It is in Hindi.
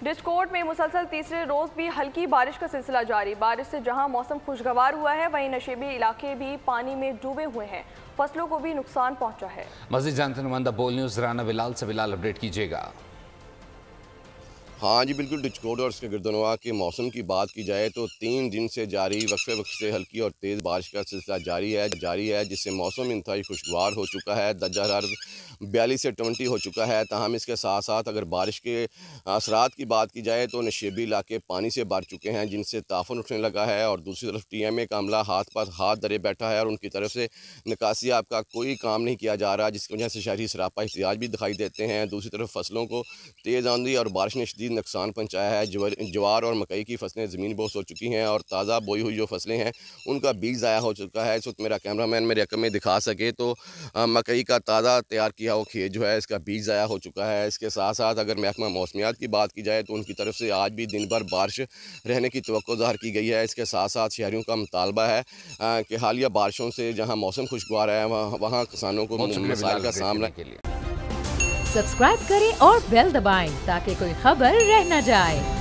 डिस्कोट में मुसलसल तीसरे रोज भी हल्की बारिश का सिलसिला जारी। बारिश से जहां मौसम खुशगवार हुआ है, वहीं नशेबी इलाके भी पानी में डूबे हुए हैं। फसलों को भी नुकसान पहुंचा है। मज़ीद जानते नुमाइंदा बोल न्यूज़ राना बिलाल से। बिलाल, अपडेट कीजिएगा। हाँ जी बिल्कुल, डिस्कोट और इसके गिरदनवा के मौसम की बात की जाए तो 3 दिन से जारी वक्फे वक्त से हल्की और तेज़ बारिश का सिलसिला जारी है जिससे मौसम इंतहाई खुशगवार हो चुका है। दर्जा हरारत 42 से 20 हो चुका है। ताहम इसके साथ साथ अगर बारिश के असरात की बात की जाए तो नशेबी इलाके पानी से भर चुके हैं, जिनसे ताफुन उठने लगा है। और दूसरी तरफ TMA का अमला हाथ धरे बैठा है और उनकी तरफ से निकासी आपका कोई काम नहीं किया जा रहा, जिसकी वजह से शहरी सरापा एहतियाज भी दिखाई देते हैं। दूसरी तरफ फसलों को तेज़ आंधी और बारिश ने शदीद नुकसान पहुँचाया है। ज्वार और मकई की फसलें ज़मीन बोस हो चुकी हैं और ताज़ा बोई हुई जो फसलें हैं उनका बीज ज़ाया हो चुका है। इस वक्त मेरा कैमरामैन मेरे रकम में दिखा सके तो मकई का ताज़ा तैयार किया हुआ खेत जो है इसका बीज ज़ाया हो चुका है। इसके साथ साथ अगर महकमा मौसमियात की बात की जाए तो उनकी तरफ से आज भी दिन भर बारिश रहने की तवक्को ज़ाहिर की गई है। इसके साथ साथ शहरियों का मुतालबा है कि हालिया बारिशों से जहाँ मौसम खुशगवार है वहाँ किसानों को मसाइल का सामना के लिए सब्सक्राइब करें और बेल दबाएं ताकि कोई खबर रह न जाए।